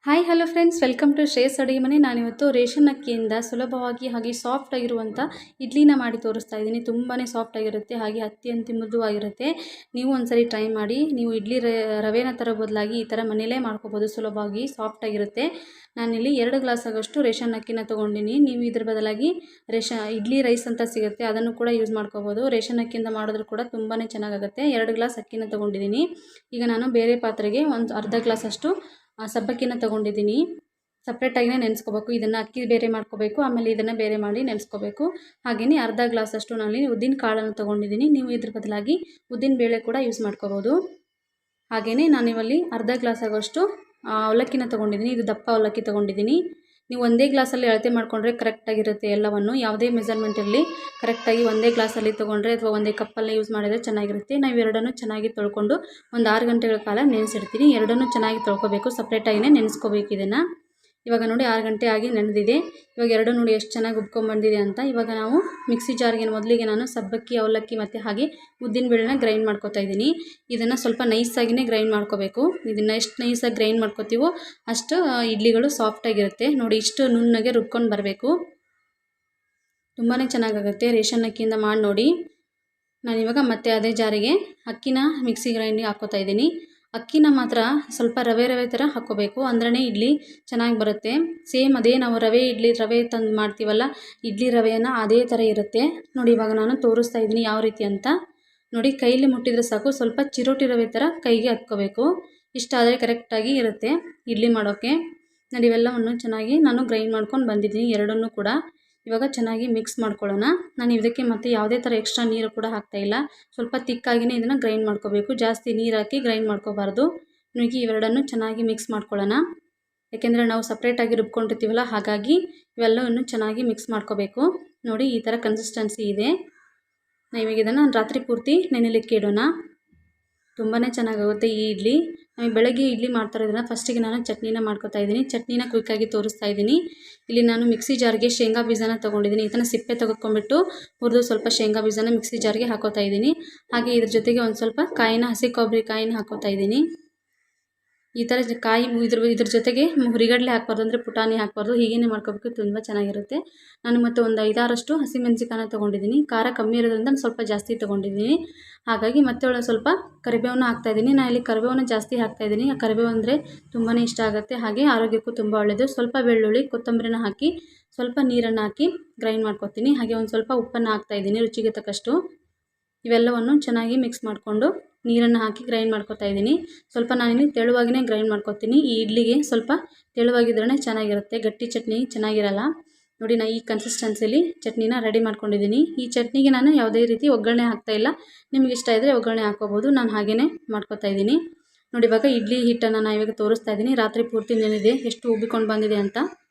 Hi hello friends, welcome to Shreyas ಅಡುಗೆ ಮನೆ. ನಾನಿವತ್ತು ರೇಷನ್ ಅಕ್ಕಿಯಿಂದ ಸುಲಭವಾಗಿ ಹಾಗೆ ಸಾಫ್ಟ್ ಆಗಿರುವಂಥ ಇಡ್ಲಿನ ಮಾಡಿ ತೋರಿಸ್ತಾ ಇದ್ದೀನಿ. ತುಂಬಾ ಸಾಫ್ಟ್ ಆಗಿರುತ್ತೆ, ಹಾಗೆ ಅತ್ಯಂತ ಮೃದುವಾಗಿರುತ್ತೆ. ನೀವು ಒಂದ್ಸರಿ ಟ್ರೈ ಮಾಡಿ. ನೀವು ಇಡ್ಲಿ ರವೆನ ತರೋ ಬದಲಾಗಿ ಈ ಥರ ಮನೆಯಲ್ಲೇ ಮಾಡ್ಕೋಬೋದು, ಸುಲಭವಾಗಿ ಸಾಫ್ಟ್ ಆಗಿರುತ್ತೆ. ನಾನಿಲ್ಲಿ 2 ಗ್ಲಾಸ್ ಆಗೋಷ್ಟು ರೇಷನ್ ಅಕ್ಕಿನ ತೊಗೊಂಡಿನಿ. ನೀವು ಇದ್ರ ಬದಲಾಗಿ ಇಡ್ಲಿ ರೈಸ್ ಅಂತ ಸಿಗುತ್ತೆ, ಅದನ್ನು ಕೂಡ ಯೂಸ್ ಮಾಡ್ಕೋಬೋದು. ರೇಷನ್ ಅಕ್ಕಿಯಿಂದ ಮಾಡಿದ್ರು ಕೂಡ ತುಂಬಾ ಚೆನ್ನಾಗಾಗುತ್ತೆ. 2 ಗ್ಲಾಸ್ ಅಕ್ಕಿನ ತೊಗೊಂಡಿದ್ದೀನಿ. ಈಗ ನಾನು ಬೇರೆ ಪಾತ್ರೆಗೆ ಒಂದು ಅರ್ಧ ಗ್ಲಾಸ್ ಅಷ್ಟು ಸಬ್ಬಕ್ಕಿನ ತೊಗೊಂಡಿದ್ದೀನಿ. ಸಪ್ರೇಟಾಗಿಯೇ ನೆನೆಸ್ಕೋಬೇಕು. ಇದನ್ನು ಅಕ್ಕಿ ಬೇರೆ ಮಾಡ್ಕೋಬೇಕು, ಆಮೇಲೆ ಇದನ್ನು ಬೇರೆ ಮಾಡಿ ನೆನೆಸ್ಕೋಬೇಕು. ಹಾಗೆಯೇ ಅರ್ಧ ಗ್ಲಾಸ್ ಅಷ್ಟು ನಾನು ಉದ್ದಿನ ಕಾಳನ್ನು ತೊಗೊಂಡಿದ್ದೀನಿ. ನೀವು ಇದ್ರ ಬದಲಾಗಿ ಉದ್ದಿನ ಬೇಳೆ ಕೂಡ ಯೂಸ್ ಮಾಡ್ಕೋಬೋದು. ಹಾಗೆಯೇ ನಾನಿವಲ್ಲಿ ಅರ್ಧ ಗ್ಲಾಸ್ ಆಗೋಷ್ಟು ಅವಲಕ್ಕಿನ ತೊಗೊಂಡಿದ್ದೀನಿ. ಇದು ದಪ್ಪ ಅವಲಕ್ಕಿ ತೊಗೊಂಡಿದ್ದೀನಿ. ನೀವು ಒಂದೇ ಗ್ಲಾಸಲ್ಲಿ ಅಳತೆ ಮಾಡಿಕೊಂಡ್ರೆ ಕರೆಕ್ಟಾಗಿರುತ್ತೆ. ಎಲ್ಲವನ್ನು ಯಾವುದೇ ಮೆಜರ್ಮೆಂಟಲ್ಲಿ ಕರೆಕ್ಟಾಗಿ ಒಂದೇ ಗ್ಲಾಸಲ್ಲಿ ತೊಗೊಂಡ್ರೆ ಅಥವಾ ಒಂದೇ ಕಪ್ಪಲ್ಲಿ ಯೂಸ್ ಮಾಡಿದರೆ ಚೆನ್ನಾಗಿರುತ್ತೆ. ನಾವು ಎರಡನ್ನೂ ಚೆನ್ನಾಗಿ ತೊಳ್ಕೊಂಡು ಒಂದು 6 ಗಂಟೆಗಳ ಕಾಲ ನೆನೆಸಿಡ್ತೀನಿ. ಎರಡನ್ನೂ ಚೆನ್ನಾಗಿ ತೊಳ್ಕೊಬೇಕು, ಸಪ್ರೇಟಾಗಿಯೇ ನೆನೆಸ್ಕೋಬೇಕು ಇದನ್ನು. ಇವಾಗ ನೋಡಿ 6 ಗಂಟೆ ಆಗಿ ನೆನೆದಿದೆ. ಇವಾಗ ಎರಡು ನೋಡಿ ಎಷ್ಟು ಚೆನ್ನಾಗಿ ಉಬ್ಕೊಂಡ್ಬಂದಿದೆ ಅಂತ. ಇವಾಗ ನಾವು ಮಿಕ್ಸಿ ಜಾರ್ಗೆ ಮೊದಲಿಗೆ ನಾನು ಸಬ್ಬಕ್ಕಿ, ಅವಲಕ್ಕಿ ಮತ್ತು ಹಾಗೆ ಉದ್ದಿನ ಬೇಳೆನ ಗ್ರೈಂಡ್ ಮಾಡ್ಕೊತಾ ಇದ್ದೀನಿ. ಇದನ್ನು ಸ್ವಲ್ಪ ನೈಸಾಗಿಯೇ ಗ್ರೈಂಡ್ ಮಾಡ್ಕೋಬೇಕು. ಇದನ್ನು ಎಷ್ಟು ನೈಸಾಗಿ ಗ್ರೈಂಡ್ ಮಾಡ್ಕೋತೀವೋ ಅಷ್ಟು ಇಡ್ಲಿಗಳು ಸಾಫ್ಟಾಗಿರುತ್ತೆ. ನೋಡಿ ಇಷ್ಟು ನುಣ್ಣಗೆ ರುಬ್ಕೊಂಡು ಬರಬೇಕು. ತುಂಬಾ ಚೆನ್ನಾಗಾಗುತ್ತೆ. ರೇಷನ್ ಅಕ್ಕಿಯಿಂದ ಮಾಡಿ ನೋಡಿ. ನಾನಿವಾಗ ಮತ್ತೆ ಅದೇ ಜಾರಿಗೆ ಅಕ್ಕಿನ ಮಿಕ್ಸಿ ಗ್ರೈಂಡಿಗೆ ಹಾಕ್ಕೋತಾ ಇದ್ದೀನಿ. ಅಕ್ಕಿನ ಮಾತ್ರ ಸ್ವಲ್ಪ ರವೆ ಥರ ಹಾಕ್ಕೋಬೇಕು, ಅಂದ್ರೇ ಇಡ್ಲಿ ಚೆನ್ನಾಗಿ ಬರುತ್ತೆ. ಸೇಮ್ ಅದೇ ನಾವು ರವೆ ತಂದು ಮಾಡ್ತೀವಲ್ಲ ಇಡ್ಲಿ ರವೆಯನ್ನು ಅದೇ ಥರ ಇರುತ್ತೆ. ನೋಡಿ ಇವಾಗ ನಾನು ತೋರಿಸ್ತಾ ಇದ್ದೀನಿ ಯಾವ ರೀತಿ ಅಂತ. ನೋಡಿ ಕೈಲಿ ಮುಟ್ಟಿದರೆ ಸಾಕು, ಸ್ವಲ್ಪ ಚಿರೋಟಿ ರವೆ ಥರ ಕೈಗೆ ಹತ್ಕೋಬೇಕು. ಇಷ್ಟಾದರೆ ಕರೆಕ್ಟಾಗಿ ಇರುತ್ತೆ ಇಡ್ಲಿ ಮಾಡೋಕ್ಕೆ. ನೋಡಿ ಇವೆಲ್ಲವನ್ನು ಚೆನ್ನಾಗಿ ನಾನು ಗ್ರೈಂಡ್ ಮಾಡ್ಕೊಂಡು ಬಂದಿದ್ದೀನಿ, ಎರಡನ್ನೂ ಕೂಡ. ಇವಾಗ ಚೆನ್ನಾಗಿ ಮಿಕ್ಸ್ ಮಾಡ್ಕೊಳ್ಳೋಣ. ನಾನು ಇದಕ್ಕೆ ಮತ್ತೆ ಯಾವುದೇ ಥರ ಎಕ್ಸ್ಟ್ರಾ ನೀರು ಕೂಡ ಹಾಕ್ತಾಯಿಲ್ಲ. ಸ್ವಲ್ಪ ತಿಕ್ಕಾಗಿಯೇ ಇದನ್ನು ಗ್ರೈಂಡ್ ಮಾಡ್ಕೋಬೇಕು, ಜಾಸ್ತಿ ನೀರು ಹಾಕಿ ಗ್ರೈಂಡ್ ಮಾಡ್ಕೋಬಾರ್ದು. ನುಗ್ಗಿ ಇವೆರಡನ್ನು ಚೆನ್ನಾಗಿ ಮಿಕ್ಸ್ ಮಾಡ್ಕೊಳ್ಳೋಣ. ಯಾಕೆಂದರೆ ನಾವು ಸಪ್ರೇಟಾಗಿ ರುಬ್ಕೊಂಡಿರ್ತೀವಲ್ಲ, ಹಾಗಾಗಿ ಇವೆಲ್ಲವನ್ನು ಚೆನ್ನಾಗಿ ಮಿಕ್ಸ್ ಮಾಡ್ಕೋಬೇಕು. ನೋಡಿ ಈ ಥರ ಕನ್ಸಿಸ್ಟೆನ್ಸಿ ಇದೆ. ಇವಾಗ ಇದನ್ನು ರಾತ್ರಿ ಪೂರ್ತಿ ನೆನೆಲಿಕ್ಕೆ ಇಡೋಣ. ತುಂಬಾ ಚೆನ್ನಾಗಾಗುತ್ತೆ ಈ ಇಡ್ಲಿ. ನಮಗೆ ಬೆಳಗ್ಗೆ ಇಡ್ಲಿ ಮಾಡ್ತಾರೋದ್ರಿಂದ ಫಸ್ಟಿಗೆ ನಾನು ಚಟ್ನಿನ ಮಾಡ್ಕೊತಾ ಇದ್ದೀನಿ. ಚಟ್ನಿನ ಕ್ವಿಕ್ಕಾಗಿ ತೋರಿಸ್ತಾ ಇದ್ದೀನಿ. ಇಲ್ಲಿ ನಾನು ಮಿಕ್ಸಿ ಜಾರ್ಗೆ ಶೇಂಗಾ ಬೀಜನ ತೊಗೊಂಡಿದ್ದೀನಿ. ಇದನ್ನು ಸಿಪ್ಪೆ ತೆಗೆದುಕೊಂಡ್ಬಿಟ್ಟು ಹುರಿದು ಸ್ವಲ್ಪ ಶೇಂಗಾ ಬೀಜನ ಮಿಕ್ಸಿ ಜಾರ್ಗೆ ಹಾಕೋತಾ ಇದ್ದೀನಿ. ಹಾಗೆ ಇದ್ರ ಜೊತೆಗೆ ಒಂದು ಸ್ವಲ್ಪ ಹಸಿ ಕೊಬ್ಬರಿ ಕಾಯಿನ ಹಾಕೋತಾ ಇದ್ದೀನಿ. ಈ ಥರ ಕಾಯಿ ಇದ್ರ ಜೊತೆಗೆ ಹುರಿಗಡಲೆ ಹಾಕ್ಬಾರ್ದು, ಅಂದರೆ ಪುಟಾಣಿ ಹಾಕ್ಬಾರ್ದು, ಹೀಗೇ ಮಾಡ್ಕೋಬೇಕು. ತುಂಬ ಚೆನ್ನಾಗಿರುತ್ತೆ. ನಾನು ಮತ್ತು ಒಂದು 5-6 ಹಸಿಮೆಣಸಿಕಾಯಿನ ತೊಗೊಂಡಿದ್ದೀನಿ. ಖಾರ ಕಮ್ಮಿ ಇರೋದ್ರಿಂದ ಸ್ವಲ್ಪ ಜಾಸ್ತಿ ತೊಗೊಂಡಿದ್ದೀನಿ. ಹಾಗಾಗಿ ಮತ್ತೆ ಒಳ್ಳೆ ಸ್ವಲ್ಪ ಕರಿಬೇವನ್ನ ಹಾಕ್ತಾಯಿದ್ದೀನಿ. ನಾನು ಇಲ್ಲಿ ಕರಿಬೇವನ್ನ ಜಾಸ್ತಿ ಹಾಕ್ತಾಯಿದ್ದೀನಿ. ಆ ಕರಿಬೇವು ಅಂದರೆ ತುಂಬಾ ಇಷ್ಟ ಆಗುತ್ತೆ, ಹಾಗೆ ಆರೋಗ್ಯಕ್ಕೂ ತುಂಬ ಒಳ್ಳೆಯದು. ಸ್ವಲ್ಪ ಬೆಳ್ಳುಳ್ಳಿ, ಕೊತ್ತಂಬರಿನ ಹಾಕಿ ಸ್ವಲ್ಪ ನೀರನ್ನು ಹಾಕಿ ಗ್ರೈಂಡ್ ಮಾಡ್ಕೊತೀನಿ. ಹಾಗೆ ಒಂದು ಸ್ವಲ್ಪ ಉಪ್ಪನ್ನು ಹಾಕ್ತಾಯಿದ್ದೀನಿ ರುಚಿಗೆ ತಕ್ಕಷ್ಟು. ಇವೆಲ್ಲವನ್ನು ಚೆನ್ನಾಗಿ ಮಿಕ್ಸ್ ಮಾಡಿಕೊಂಡು ನೀರನ್ನು ಹಾಕಿ ಗ್ರೈಂಡ್ ಮಾಡ್ಕೊತಾ ಇದ್ದೀನಿ. ಸ್ವಲ್ಪ ನಾನಿಲ್ಲಿ ತೆಳುವಾಗಿಯೇ ಗ್ರೈಂಡ್ ಮಾಡ್ಕೊತೀನಿ. ಈ ಇಡ್ಲಿಗೆ ಸ್ವಲ್ಪ ತೆಳುವಾಗಿದ್ರೇ ಚೆನ್ನಾಗಿರುತ್ತೆ, ಗಟ್ಟಿ ಚಟ್ನಿ ಚೆನ್ನಾಗಿರಲ್ಲ. ನೋಡಿ ನಾನು ಈ ಕನ್ಸಿಸ್ಟೆನ್ಸಿಲಿ ಚಟ್ನಿನ ರೆಡಿ ಮಾಡ್ಕೊಂಡಿದ್ದೀನಿ. ಈ ಚಟ್ನಿಗೆ ನಾನು ಯಾವುದೇ ರೀತಿ ಒಗ್ಗರಣೆ ಹಾಕ್ತಾಯಿಲ್ಲ. ನಿಮ್ಗೆ ಇಷ್ಟ ಇದ್ದರೆ ಒಗ್ಗರಣೆ ಹಾಕ್ಕೋಬೋದು. ನಾನು ಹಾಗೆಯೇ ಮಾಡ್ಕೊತಾ ಇದ್ದೀನಿ. ನೋಡಿ ಇವಾಗ ಇಡ್ಲಿ ಹಿಟ್ಟನ್ನು ನಾನು ಇವಾಗ ತೋರಿಸ್ತಾ ಇದ್ದೀನಿ. ರಾತ್ರಿ ಪೂರ್ತಿ ನೆನೆದಿದೆ, ಎಷ್ಟು ಉಬ್ಬಿಕೊಂಡು ಬಂದಿದೆ ಅಂತ.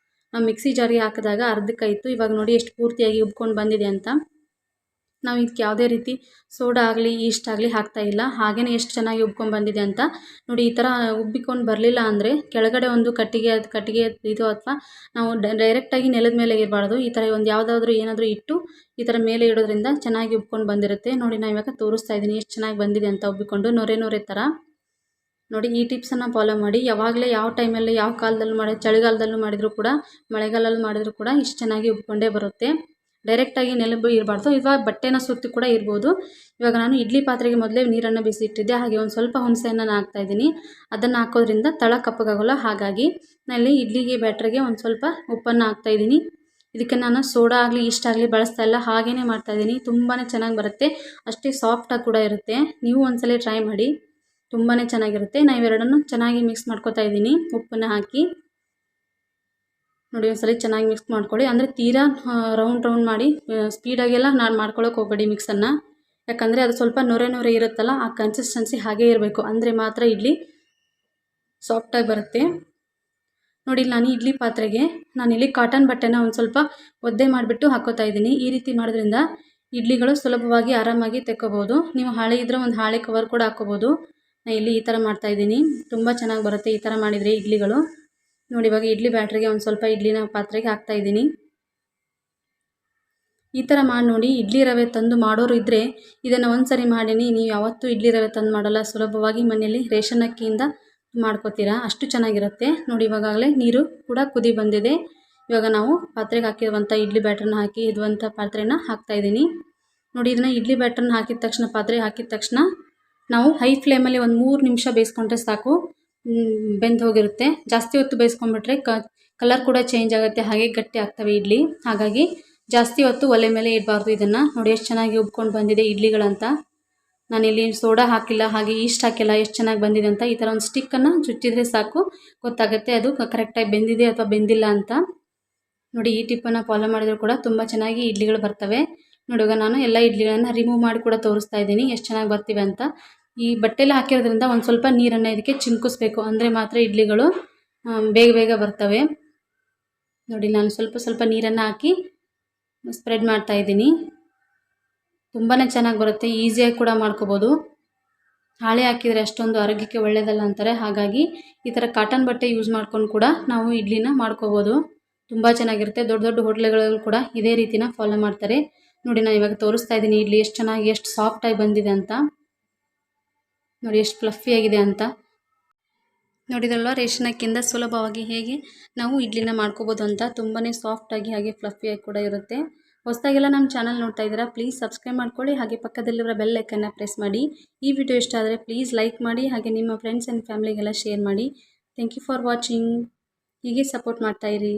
ನಾವು ಮಿಕ್ಸಿ ಜಾರಿಗೆ ಹಾಕಿದಾಗ ಅರ್ಧಕ್ಕಾಯಿತು. ಇವಾಗ ನೋಡಿ ಎಷ್ಟು ಪೂರ್ತಿಯಾಗಿ ಉಬ್ಕೊಂಡು ಬಂದಿದೆ ಅಂತ. ನಾವು ಇದಕ್ಕೆ ಯಾವುದೇ ರೀತಿ ಸೋಡಾ ಆಗಲಿ ಈಸ್ಟ್ ಆಗಲಿ ಹಾಕ್ತಾಯಿಲ್ಲ. ಹಾಗೆಯೇ ಎಷ್ಟು ಚೆನ್ನಾಗಿ ಉಬ್ಕೊಂಡು ಬಂದಿದೆ ಅಂತ ನೋಡಿ. ಈ ಥರ ಉಬ್ಬಿಕೊಂಡು ಬರಲಿಲ್ಲ ಅಂದರೆ ಕೆಳಗಡೆ ಒಂದು ಕಟ್ಟಿಗೆ ಇದು ಅಥವಾ ನಾವು ಡೈರೆಕ್ಟಾಗಿ ನೆಲದ ಮೇಲೆ ಇರಬಾರ್ದು. ಈ ಥರ ಒಂದು ಯಾವುದಾದ್ರೂ ಏನಾದರೂ ಇಟ್ಟು ಈ ಥರ ಮೇಲೆ ಇಡೋದ್ರಿಂದ ಚೆನ್ನಾಗಿ ಉಬ್ಕೊಂಡು ಬಂದಿರುತ್ತೆ. ನೋಡಿ ನಾನು ಇವಾಗ ತೋರಿಸ್ತಾ ಇದ್ದೀನಿ ಎಷ್ಟು ಚೆನ್ನಾಗಿ ಬಂದಿದೆ ಅಂತ ಉಬ್ಬಿಕೊಂಡು ನೊರೆ ಥರ. ನೋಡಿ ಈ ಟಿಪ್ಸನ್ನು ಫಾಲೋ ಮಾಡಿ. ಯಾವಾಗಲೇ ಯಾವ ಟೈಮಲ್ಲಿ ಯಾವ ಕಾಲದಲ್ಲೂ ಚಳಿಗಾಲದಲ್ಲೂ ಮಾಡಿದರೂ ಕೂಡ ಮಳೆಗಾಲದಲ್ಲಿ ಮಾಡಿದರೂ ಕೂಡ ಇಷ್ಟು ಚೆನ್ನಾಗಿ ಉಬ್ಕೊಂಡೇ ಬರುತ್ತೆ. ಡೈರೆಕ್ಟಾಗಿ ನೆಲಬು ಇರಬಾರ್ದು. ಇವಾಗ ಬಟ್ಟೆನ ಸುತ್ತಿ ಕೂಡ ಇರ್ಬೋದು. ಇವಾಗ ನಾನು ಇಡ್ಲಿ ಪಾತ್ರೆಗೆ ಮೊದಲೇ ನೀರನ್ನು ಬಿಸಿ ಇಟ್ಟಿದ್ದೆ. ಹಾಗೆ ಒಂದು ಸ್ವಲ್ಪ ಹುಣಸೆಹಣ್ಣನ್ನು ಹಾಕ್ತಾಯಿದ್ದೀನಿ. ಅದನ್ನು ಹಾಕೋದ್ರಿಂದ ತಳ ಕಪ್ಪಗಾಗೋಲ್ಲ. ಹಾಗಾಗಿ ನಲ್ಲಿ ಇಡ್ಲಿಗೆ ಬ್ಯಾಟ್ರಿಗೆ ಒಂದು ಸ್ವಲ್ಪ ಉಪ್ಪನ್ನು ಹಾಕ್ತಾಯಿದ್ದೀನಿ. ಇದಕ್ಕೆ ನಾನು ಸೋಡಾ ಆಗಲಿ ಈಸ್ಟ್ ಆಗಲಿ ಬಳಸ್ತಾ ಇಲ್ಲ, ಹಾಗೆಯೇ ಮಾಡ್ತಾಯಿದ್ದೀನಿ. ತುಂಬಾ ಚೆನ್ನಾಗಿ ಬರುತ್ತೆ, ಅಷ್ಟೇ ಸಾಫ್ಟಾಗಿ ಕೂಡ ಇರುತ್ತೆ. ನೀವು ಒಂದ್ಸಲ ಟ್ರೈ ಮಾಡಿ, ತುಂಬಾ ಚೆನ್ನಾಗಿರುತ್ತೆ. ನಾನು ಇವೆರಡನ್ನು ಚೆನ್ನಾಗಿ ಮಿಕ್ಸ್ ಮಾಡ್ಕೊತಾ ಇದ್ದೀನಿ ಉಪ್ಪನ್ನು ಹಾಕಿ. ನೋಡಿ ಒಂದ್ಸಲ ಚೆನ್ನಾಗಿ ಮಿಕ್ಸ್ ಮಾಡ್ಕೊಳ್ಳಿ. ಅಂದರೆ ತೀರಾ ರೌಂಡ್ ಮಾಡಿ ಸ್ಪೀಡಾಗೆಲ್ಲ ನಾನು ಮಾಡ್ಕೊಳ್ಳೋಕೆ ಹೋಗಬೇಡಿ ಮಿಕ್ಸನ್ನು. ಯಾಕಂದರೆ ಅದು ಸ್ವಲ್ಪ ನೊರೆ ಇರುತ್ತಲ್ಲ, ಆ ಕನ್ಸಿಸ್ಟೆನ್ಸಿ ಹಾಗೇ ಇರಬೇಕು, ಅಂದರೆ ಮಾತ್ರ ಇಡ್ಲಿ ಸಾಫ್ಟಾಗಿ ಬರುತ್ತೆ. ನೋಡಿ ನಾನು ಇಡ್ಲಿ ಪಾತ್ರೆಗೆ ನಾನಿಲ್ಲಿ ಕಾಟನ್ ಬಟ್ಟೆನ ಒಂದು ಸ್ವಲ್ಪ ಒದ್ದೆ ಮಾಡಿಬಿಟ್ಟು ಹಾಕೋತಾ ಇದ್ದೀನಿ. ಈ ರೀತಿ ಮಾಡೋದ್ರಿಂದ ಇಡ್ಲಿಗಳು ಸುಲಭವಾಗಿ ಆರಾಮಾಗಿ ತೆಕ್ಕೋಬೋದು. ನೀವು ಹಾಳೆ ಇದ್ದರೆ ಒಂದು ಹಾಳೆ ಕವರ್ ಕೂಡ ಹಾಕ್ಕೋಬೋದು. ನಾನು ಇಲ್ಲಿ ಈ ಥರ ಮಾಡ್ತಾಯಿದ್ದೀನಿ. ತುಂಬ ಚೆನ್ನಾಗಿ ಬರುತ್ತೆ ಈ ಥರ ಮಾಡಿದರೆ ಇಡ್ಲಿಗಳು. ನೋಡಿ ಇವಾಗ ಇಡ್ಲಿ ಬ್ಯಾಟ್ರಿಗೆ ಒಂದು ಸ್ವಲ್ಪ ಇಡ್ಲಿನ ಪಾತ್ರೆಗೆ ಹಾಕ್ತಾಯಿದ್ದೀನಿ. ಈ ಥರ ಮಾಡಿ ನೋಡಿ. ಇಡ್ಲಿ ರವೆ ತಂದು ಮಾಡೋರು ಇದ್ದರೆ ಇದನ್ನು ಒಂದು ಸರಿ ಮಾಡೀನಿ, ನೀವು ಯಾವತ್ತೂ ಇಡ್ಲಿ ರವೆ ತಂದು ಮಾಡಲ್ಲ. ಸುಲಭವಾಗಿ ಮನೆಯಲ್ಲಿ ರೇಷನ್ ಅಕ್ಕಿಯಿಂದ ಮಾಡ್ಕೋತೀರಾ ಅಷ್ಟು ಚೆನ್ನಾಗಿರುತ್ತೆ ನೋಡಿ. ಇವಾಗಲೇ ನೀರು ಕೂಡ ಕುದಿ ಬಂದಿದೆ. ಇವಾಗ ನಾವು ಪಾತ್ರೆಗೆ ಹಾಕಿರುವಂಥ ಇಡ್ಲಿ ಬ್ಯಾಟರ್ನ ಹಾಕಿ ಇರುವಂಥ ಪಾತ್ರೆನ ಹಾಕ್ತಾಯಿದ್ದೀನಿ ನೋಡಿ. ಇದನ್ನು ಇಡ್ಲಿ ಬ್ಯಾಟರ್ನ ಹಾಕಿದ ತಕ್ಷಣ, ಪಾತ್ರೆಗೆ ಹಾಕಿದ ತಕ್ಷಣ ನಾವು ಹೈ ಫ್ಲೇಮಲ್ಲಿ ಒಂದು 3 ನಿಮಿಷ ಬೇಯಿಸ್ಕೊಂಡ್ರೆ ಸಾಕು, ಬೆಂದು ಹೋಗಿರುತ್ತೆ. ಜಾಸ್ತಿ ಹೊತ್ತು ಬೇಯಿಸ್ಕೊಂಡ್ಬಿಟ್ರೆ ಕಲರ್ ಕೂಡ ಚೇಂಜ್ ಆಗುತ್ತೆ, ಹಾಗೆ ಗಟ್ಟಿ ಆಗ್ತವೆ ಇಡ್ಲಿ. ಹಾಗಾಗಿ ಜಾಸ್ತಿ ಹೊತ್ತು ಒಲೆ ಮೇಲೆ ಇಡಬಾರ್ದು. ಇದನ್ನು ನೋಡಿ ಎಷ್ಟು ಚೆನ್ನಾಗಿ ಉಬ್ಕೊಂಡು ಬಂದಿದೆ ಇಡ್ಲಿಗಳಂತ. ನಾನಿಲ್ಲಿ ಸೋಡಾ ಹಾಕಿಲ್ಲ, ಹಾಗೆ ಈಸ್ಟ್ ಹಾಕಿಲ್ಲ, ಎಷ್ಟು ಚೆನ್ನಾಗಿ ಬಂದಿದೆ ಅಂತ. ಈ ಥರ ಒಂದು ಸ್ಟಿಕ್ಕನ್ನು ಚುಚ್ಚಿದ್ರೆ ಸಾಕು, ಗೊತ್ತಾಗುತ್ತೆ ಅದು ಕರೆಕ್ಟಾಗಿ ಬೆಂದಿದೆ ಅಥವಾ ಬೆಂದಿಲ್ಲ ಅಂತ. ನೋಡಿ ಈ ಟಿಪ್ಪನ್ನು ಫಾಲೋ ಮಾಡಿದ್ರು ಕೂಡ ತುಂಬ ಚೆನ್ನಾಗಿ ಇಡ್ಲಿಗಳು ಬರ್ತವೆ. ನೋಡಿ ಇವಾಗ ನಾನು ಎಲ್ಲ ಇಡ್ಲಿಗಳನ್ನು ರಿಮೂವ್ ಮಾಡಿ ಕೂಡ ತೋರಿಸ್ತಾ ಇದ್ದೀನಿ ಎಷ್ಟು ಚೆನ್ನಾಗಿ ಬರ್ತಿವೆ ಅಂತ. ಈ ಬಟ್ಟೆಲ್ಲ ಹಾಕಿರೋದ್ರಿಂದ ಒಂದು ಸ್ವಲ್ಪ ನೀರನ್ನು ಇದಕ್ಕೆ ಚಿಮ್ಕಿಸ್ಬೇಕು, ಅಂದರೆ ಮಾತ್ರ ಇಡ್ಲಿಗಳು ಬೇಗ ಬೇಗ ಬರ್ತವೆ. ನೋಡಿ ನಾನು ಸ್ವಲ್ಪ ನೀರನ್ನು ಹಾಕಿ ಸ್ಪ್ರೆಡ್ ಮಾಡ್ತಾ ಇದ್ದೀನಿ. ತುಂಬಾ ಚೆನ್ನಾಗಿ ಬರುತ್ತೆ, ಈಸಿಯಾಗಿ ಕೂಡ ಮಾಡ್ಕೋಬೋದು. ಹಾಳೆ ಹಾಕಿದರೆ ಅಷ್ಟೊಂದು ಆರೋಗ್ಯಕ್ಕೆ ಒಳ್ಳೆಯದಲ್ಲ ಅಂತಾರೆ. ಹಾಗಾಗಿ ಈ ಥರ ಕಾಟನ್ ಬಟ್ಟೆ ಯೂಸ್ ಮಾಡ್ಕೊಂಡು ಕೂಡ ನಾವು ಇಡ್ಲಿನ ಮಾಡ್ಕೋಬೋದು. ತುಂಬ ಚೆನ್ನಾಗಿರುತ್ತೆ. ದೊಡ್ಡ ದೊಡ್ಡ ಹೋಟ್ಲುಗಳಲ್ಲಿ ಕೂಡ ಇದೇ ರೀತಿನ ಫಾಲೋ ಮಾಡ್ತಾರೆ. ನೋಡಿ ನಾನು ಇವಾಗ ತೋರಿಸ್ತಾ ಇದ್ದೀನಿ ಇಡ್ಲಿ ಎಷ್ಟು ಚೆನ್ನಾಗಿ, ಎಷ್ಟು ಸಾಫ್ಟಾಗಿ ಬಂದಿದೆ ಅಂತ. ನೋಡಿ ಎಷ್ಟು ಫ್ಲಫಿಯಾಗಿದೆ ಅಂತ. ನೋಡಿದ್ರಲ್ವ ರೇಷನ್ ಅಕ್ಕಿಯಿಂದ ಸುಲಭವಾಗಿ ಹೇಗೆ ನಾವು ಇಡ್ಲಿನ ಮಾಡ್ಕೋಬೋದು ಅಂತ. ತುಂಬಾ ಸಾಫ್ಟಾಗಿ ಹಾಗೆ ಫ್ಲಫಿಯಾಗಿ ಕೂಡ ಇರುತ್ತೆ. ಹೊಸದಾಗೆಲ್ಲ ನಮ್ಮ ಚಾನಲ್ ನೋಡ್ತಾ ಇದ್ದೀರಾ, ಪ್ಲೀಸ್ ಸಬ್ಸ್ಕ್ರೈಬ್ ಮಾಡ್ಕೊಳ್ಳಿ, ಹಾಗೆ ಪಕ್ಕದಲ್ಲಿರೋ ಬೆಲ್ ಐಕನ್ನ ಪ್ರೆಸ್ ಮಾಡಿ. ಈ ವಿಡಿಯೋ ಇಷ್ಟ ಆದರೆ ಪ್ಲೀಸ್ ಲೈಕ್ ಮಾಡಿ, ಹಾಗೆ ನಿಮ್ಮ ಫ್ರೆಂಡ್ಸ್ ಆ್ಯಂಡ್ ಫ್ಯಾಮಿಲಿಗೆಲ್ಲ ಶೇರ್ ಮಾಡಿ. Thank you for watching. ಹೀಗೆ ಸಪೋರ್ಟ್ ಮಾಡ್ತಾಯಿರಿ.